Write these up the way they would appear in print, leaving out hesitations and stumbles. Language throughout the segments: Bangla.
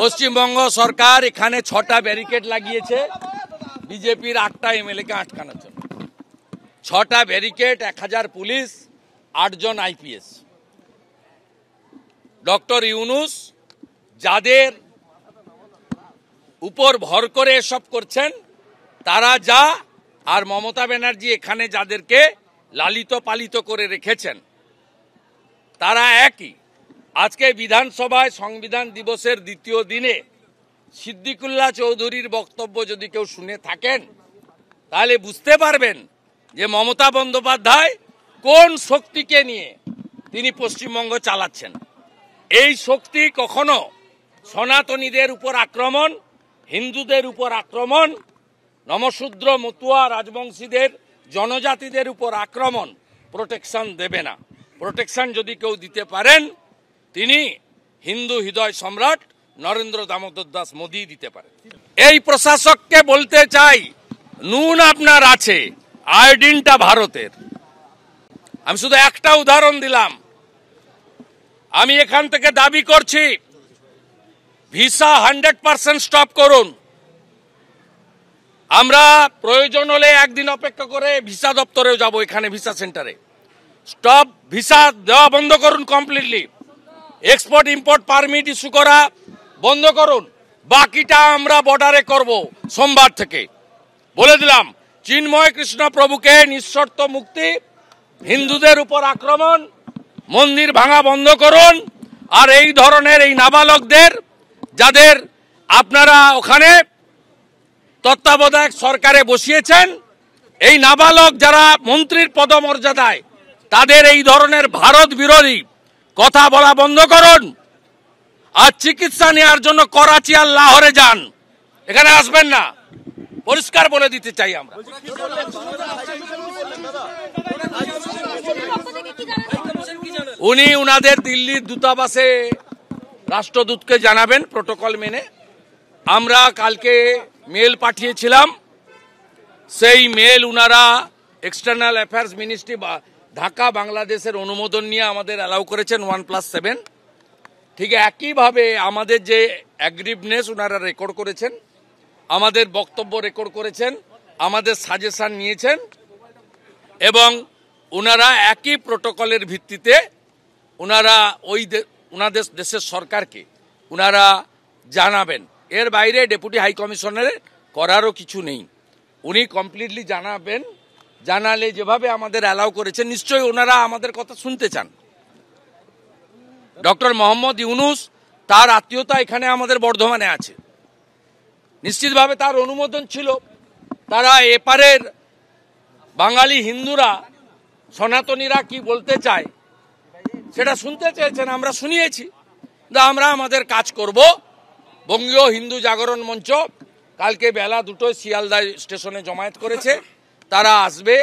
পশ্চিমবঙ্গ সরকার এখানে 6টা ব্যারিকেড লাগিয়েছে বিজেপির 8টা এমএলএ কে আটকানোর জন্য। 6টা ব্যারিকেড, 1000 পুলিশ, 8 জন আইপিএস। ডক্টর ইউনূস যাদের উপর ভর করে এসব করছেন তারা যা, আর মমতা ব্যানার্জি এখানে যাদেরকে লালিত পালিত করে রেখেছেন তারা একই। আজকে বিধানসভায় সংবিধান দিবসের দ্বিতীয় দিনে সিদ্দিকুল্লাহ চৌধুরীর বক্তব্য যদি কেউ শুনে থাকেন তাহলে বুঝতে পারবেন যে মমতা বন্দ্যোপাধ্যায় কোন শক্তিকে নিয়ে তিনি পশ্চিমবঙ্গ চালাচ্ছেন। এই শক্তি কখনো সনাতনীদের উপর আক্রমণ, হিন্দুদের উপর আক্রমণ, নমশূদ্র মতুয়া রাজবংশীদের জনজাতিদের উপর আক্রমণ প্রোটেকশন দেবে না। প্রোটেকশন যদি কেউ দিতে পারেন তিনি হিন্দু হৃদয় সম্রাট নরেন্দ্র দামোদর দাস মোদী দিতে পারেন। এই প্রশাসককে বলতে চাই, নুন আপনার আছে, আয়োডিনটা ভারতের। আমি শুধু একটা উদাহরণ দিলাম। আমি এখান থেকে দাবি করছি ভিসা 100% স্টপ করুন। আমরা প্রয়োজন হলে একদিন অপেক্ষা করে ভিসা দপ্তরেও যাব, এখানে ভিসা সেন্টারে। স্টপ, ভিসা দেওয়া বন্ধ করুন completely. Export import permit issue করা বন্ধ করুন। বাকিটা আমরা বর্ডারে করব সোমবার থেকে। বলে দিলাম, চিন্ময় কৃষ্ণ প্রভুকে নিঃশর্ত মুক্তি, হিন্দুদের উপর আক্রমণ, মন্দির ভাঙা বন্ধ করুন। আর এই ধরনের এই নাবালকদের যাদের আপনারা ওখানে তত্ত্বাবধায়ক সরকারে বসিয়েছেন, এই নাবালক যারা মন্ত্রীর পদমর্যাদায়, তাদের এই ধরনের ভারত বিরোধী কথা বলা বন্ধ করুন। আর চিকিৎসা নেওয়ার জন্য করাচি আর লাহোরে যান, এখানে আসবেন না, পরিষ্কার বলে দিতে চাই আমরা। উনি উনাদের দিল্লির দূতাবাসে রাষ্ট্রদূতকে জানাবেন প্রোটোকল মেনে। আমরা কালকে মেল পাঠিয়েছিলাম, সেই মেল উনারা এক্সটার্নাল অ্যাফেয়ার্স মিনিস্ট্রি ঢাকা বাংলাদেশের অনুমোদন নিয়ে আমাদের অ্যালাউ করেছেন 1+7। ঠিক একইভাবে আমাদের যে অ্যাগ্রিভনেস উনারা রেকর্ড করেছেন, আমাদের বক্তব্য রেকর্ড করেছেন, আমাদের সাজেশন নিয়েছেন এবং উনারা একই প্রোটোকলের ভিত্তিতে উনারা উনাদের দেশের সরকারকে উনারা জানাবেন। এর বাইরে ডেপুটি হাই কমিশনারের করারও কিছু নেই। উনি কমপ্লিটলি জানাবেন। জানালে যেভাবে আমাদের অ্যালাউ করেছেন নিশ্চয়ই ওনারা আমাদের কথা শুনতে চান। ডক্টর মোহাম্মদ ইউনূস তার আত্মীয়তা এখানে আমাদের বর্ধমানে আছে, নিশ্চিতভাবে তার অনুমোদন ছিল। তারা এপারের বাঙালি হিন্দুরা, সনাতনীরা কি বলতে চায় সেটা শুনতে চেয়েছেন, আমরা শুনিয়েছি। আমরা আমাদের কাজ করব। বঙ্গীয় হিন্দু জাগরণ মঞ্চ কালকে বেলা 2টোয় শিয়ালদা স্টেশনে জমায়েত করেছে। তারা আসবে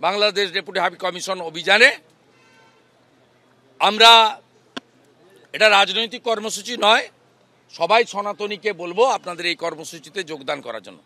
বাংলাদেশ ডেপুটি হাই কমিশন অভিযানে। আমরা এটা রাজনৈতিক কর্মসূচি নয়, সবাই সনাতনীকে বলবো আপনাদের এই কর্মসূচিতে যোগদান করার জন্য।